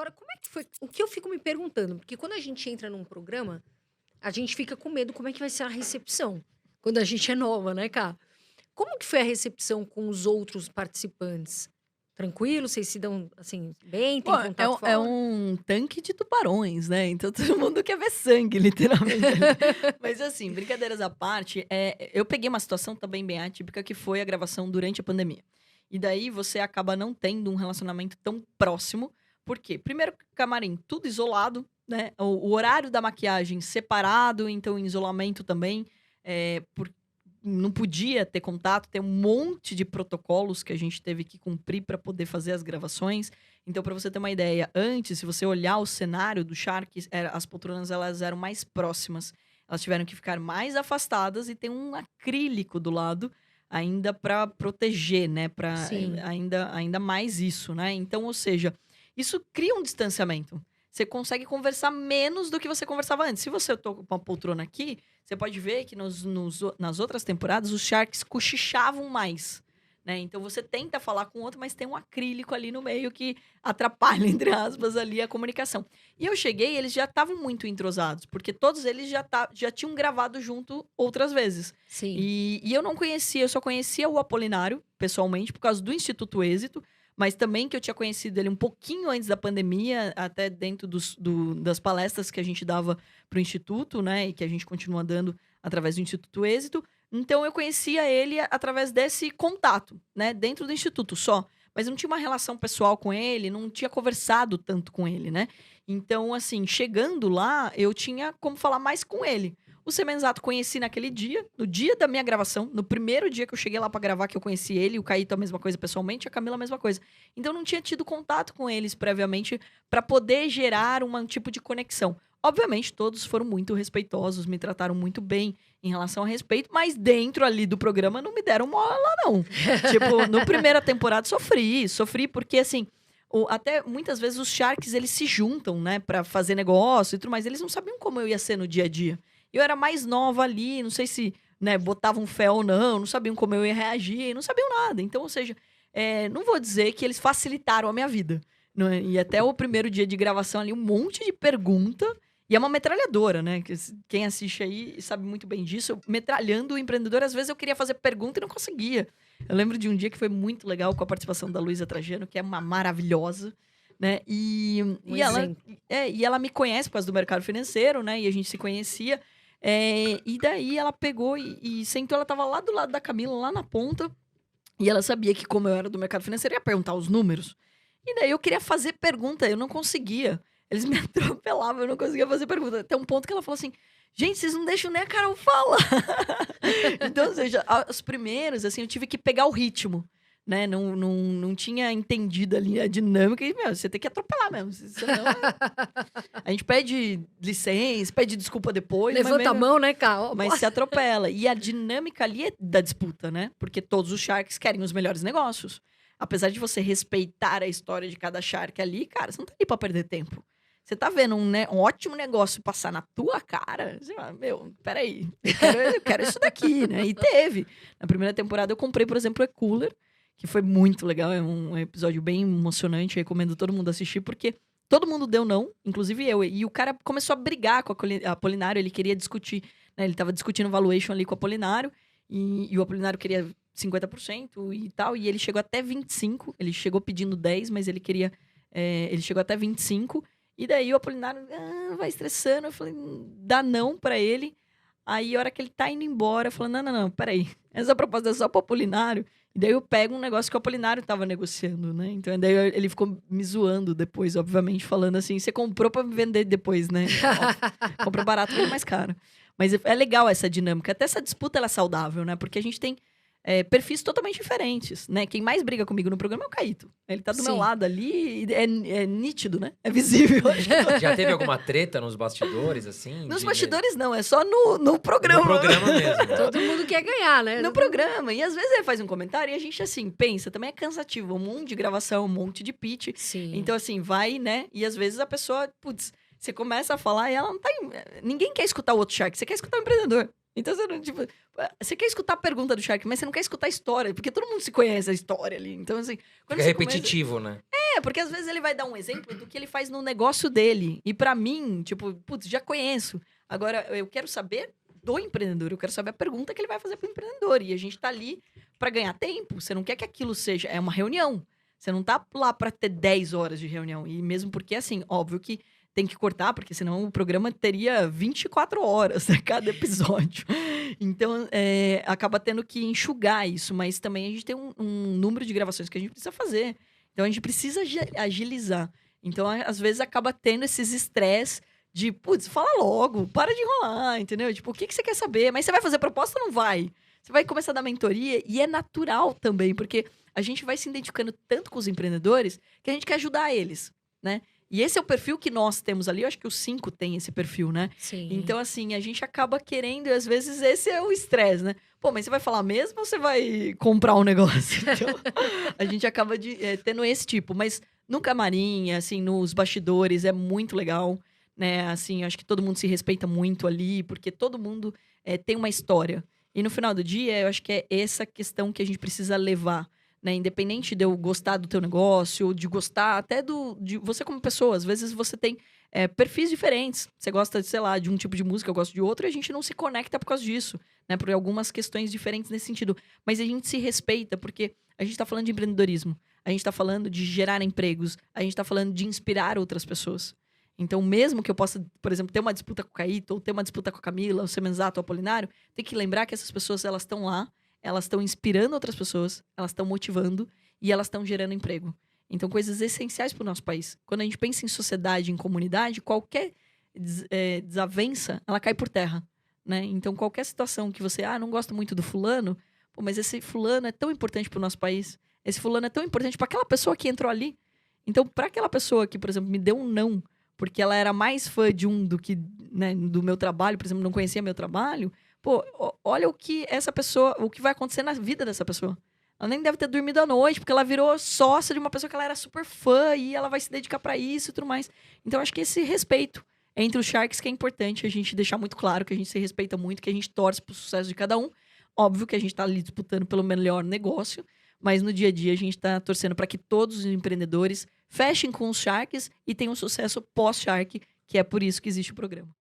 Agora, como é que foi? O que eu fico me perguntando, porque quando a gente entra num programa, a gente fica com medo como é que vai ser a recepção. Quando a gente é nova, né, cá? Como que foi a recepção com os outros participantes? Tranquilo? Vocês se dão, assim, bem? Pô, Tem é contato um é fora? um tanque de tubarões, né, então todo mundo quer ver sangue, literalmente, ali. Mas assim, brincadeiras à parte, eu peguei uma situação também bem atípica, que foi a gravação durante a pandemia. E daí você acaba não tendo um relacionamento tão próximo, por quê? Primeiro camarim, tudo isolado, né, o horário da maquiagem separado, então em isolamento também, por não podia ter contato, tem um monte de protocolos que a gente teve que cumprir para poder fazer as gravações. Então, para você ter uma ideia, antes, se você olhar o cenário do Shark, as poltronas elas eram mais próximas. Elas tiveram que ficar mais afastadas e tem um acrílico do lado ainda para proteger, né? Para Sim. ainda mais isso, né? Então, ou seja, isso cria um distanciamento. Você consegue conversar menos do que você conversava antes. Se você toca com uma poltrona aqui, você pode ver que nas outras temporadas os Sharks cochichavam mais, né? Então você tenta falar com o outro, mas tem um acrílico ali no meio que atrapalha, entre aspas, ali a comunicação. E eu cheguei, eles já estavam muito entrosados, porque todos eles já tinham gravado junto outras vezes. Sim. E eu não conhecia, eu só conhecia o Apolinário, pessoalmente, por causa do Instituto Êxito, mas também que eu tinha conhecido ele um pouquinho antes da pandemia, até dentro das palestras que a gente dava para o Instituto, né? E que a gente continua dando através do Instituto Êxito. Então eu conhecia ele através desse contato, né? Dentro do Instituto só. Mas eu não tinha uma relação pessoal com ele, não tinha conversado tanto com ele, né? Então, assim, chegando lá, eu tinha como falar mais com ele. O Semenzato conheci naquele dia, no dia da minha gravação, no primeiro dia que eu cheguei lá pra gravar, que eu conheci ele, o Caíto a mesma coisa pessoalmente, a Camila a mesma coisa. Então eu não tinha tido contato com eles previamente pra poder gerar um tipo de conexão. Obviamente, todos foram muito respeitosos, me trataram muito bem em relação a respeito, mas dentro ali do programa não me deram mola, não. Tipo, no primeira temporada sofri porque assim, até muitas vezes os Sharks eles se juntam, né, pra fazer negócio e tudo mais, eles não sabiam como eu ia ser no dia a dia. Eu era mais nova ali, não sei se, né, botavam fé ou não sabiam como eu ia reagir, não sabiam nada. Então, ou seja, não vou dizer que eles facilitaram a minha vida. Não é? E até o primeiro dia de gravação ali, um monte de pergunta. E é uma metralhadora, né? Quem assiste aí sabe muito bem disso. Metralhando o empreendedor, às vezes eu queria fazer pergunta e não conseguia. Eu lembro de um dia que foi muito legal com a participação da Luísa Trajano, que é uma maravilhosa, né? Um Ela, exemplo. e ela me conhece por causa do mercado financeiro, né? E a gente se conhecia. E daí ela pegou e sentou, ela tava lá do lado da Camila, lá na ponta, e ela sabia que como eu era do mercado financeiro, eu ia perguntar os números. E daí eu queria fazer pergunta, eu não conseguia. Eles me atropelavam, eu não conseguia fazer pergunta. Até um ponto que ela falou assim, gente, vocês não deixam nem a Carol falar. Então, ou seja, os primeiros, assim, eu tive que pegar o ritmo. Né? Não tinha entendido ali a dinâmica. E, meu, você tem que atropelar mesmo. Senão, a gente pede licença, pede desculpa depois. Levanta a mão, né, cá? Ó, Mas se atropela. E a dinâmica ali é da disputa, né? Porque todos os Sharks querem os melhores negócios. Apesar de você respeitar a história de cada Shark ali, cara, você não tá ali pra perder tempo. Você tá vendo um ótimo negócio passar na tua cara, você fala, meu, peraí, eu quero isso daqui, né? E teve. Na primeira temporada eu comprei, por exemplo, o E-Cooler, que foi muito legal, é um episódio bem emocionante, recomendo todo mundo assistir, porque todo mundo deu não, inclusive eu. E o cara começou a brigar com a Apolinário, ele queria discutir, né? Ele tava discutindo valuation ali com o Apolinário, e o Apolinário queria 50% e tal, e ele chegou até 25%, ele chegou pedindo 10%, mas ele queria, ele chegou até 25%, e daí o Apolinário vai estressando, eu falei, dá não pra ele, aí a hora que ele tá indo embora, eu falei, não, peraí, essa proposta é só pro Apolinário, e daí eu pego um negócio que o Apolinário tava negociando, né, então daí ele ficou me zoando depois, obviamente, falando assim, você comprou pra me vender depois, né, compra barato, vem mais caro. Mas é legal essa dinâmica, até essa disputa ela é saudável, né, porque a gente tem perfis totalmente diferentes, né? Quem mais briga comigo no programa é o Caíto. Ele tá do meu Sim. lado ali, é nítido, né? É visível. Já teve alguma treta nos bastidores, assim? Nos bastidores não, é só no programa. No programa mesmo. Todo mundo quer ganhar, né? No programa. E às vezes ele faz um comentário e a gente, assim, pensa, também é cansativo. Um monte de gravação, um monte de pitch. Sim. Então, assim, vai, né? E às vezes a pessoa, putz, você começa a falar e ela não tá... Ninguém quer escutar o outro Shark, você quer escutar o empreendedor. Então, você, não, tipo, você quer escutar a pergunta do Shark, mas você não quer escutar a história, porque todo mundo se conhece a história ali. Então, assim... Fica repetitivo, né? Porque às vezes ele vai dar um exemplo do que ele faz no negócio dele. E pra mim, tipo, putz, já conheço. Agora, eu quero saber do empreendedor. Eu quero saber a pergunta que ele vai fazer pro empreendedor. E a gente tá ali pra ganhar tempo. Você não quer que aquilo seja... É uma reunião. Você não tá lá pra ter 10 horas de reunião. E mesmo porque, assim, óbvio que tem que cortar, porque senão o programa teria 24 horas a cada episódio. Então, acaba tendo que enxugar isso. Mas também a gente tem um número de gravações que a gente precisa fazer. Então, a gente precisa agilizar. Então, às vezes, acaba tendo esses estresse de, putz, fala logo, para de enrolar, entendeu? Tipo, o que você quer saber? Mas você vai fazer proposta ou não vai? Você vai começar a dar mentoria e é natural também, porque a gente vai se identificando tanto com os empreendedores que a gente quer ajudar eles, né? E esse é o perfil que nós temos ali. Eu acho que os 5 têm esse perfil, né? Sim. Então, assim, a gente acaba querendo, e às vezes esse é o estresse, né? Pô, mas você vai falar mesmo ou você vai comprar um negócio? Então, a gente acaba tendo esse tipo. Mas no camarim, assim, nos bastidores, é muito legal, né? Assim, acho que todo mundo se respeita muito ali, porque todo mundo tem uma história. E no final do dia, eu acho que é essa questão que a gente precisa levar, né? Independente de eu gostar do teu negócio, ou de gostar até de você como pessoa. Às vezes você tem perfis diferentes. Você gosta, sei lá, de um tipo de música, eu gosto de outro, e a gente não se conecta por causa disso, né? Por algumas questões diferentes nesse sentido. Mas a gente se respeita, porque a gente tá falando de empreendedorismo, a gente tá falando de gerar empregos, a gente tá falando de inspirar outras pessoas. Então, mesmo que eu possa, por exemplo, ter uma disputa com o Caíto, ou ter uma disputa com a Camila, o Semenzato, o Apolinário, tem que lembrar que essas pessoas, elas estão lá, elas estão inspirando outras pessoas, elas estão motivando e elas estão gerando emprego. Então, coisas essenciais para o nosso país. Quando a gente pensa em sociedade, em comunidade, qualquer desavença, ela cai por terra, né? Então, qualquer situação que você, não gosta muito do fulano, pô, mas esse fulano é tão importante para o nosso país, esse fulano é tão importante para aquela pessoa que entrou ali. Então, para aquela pessoa que, por exemplo, me deu um não, porque ela era mais fã de um do que, né, do meu trabalho, por exemplo, não conhecia meu trabalho, pô, olha o que essa pessoa, o que vai acontecer na vida dessa pessoa. Ela nem deve ter dormido à noite, porque ela virou sócia de uma pessoa que ela era super fã e ela vai se dedicar pra isso e tudo mais. Então, acho que esse respeito entre os Sharks que é importante a gente deixar muito claro que a gente se respeita muito, que a gente torce pro sucesso de cada um. Óbvio que a gente tá ali disputando pelo melhor negócio, mas no dia a dia a gente tá torcendo para que todos os empreendedores fechem com os Sharks e tenham um sucesso pós-Shark, que é por isso que existe o programa.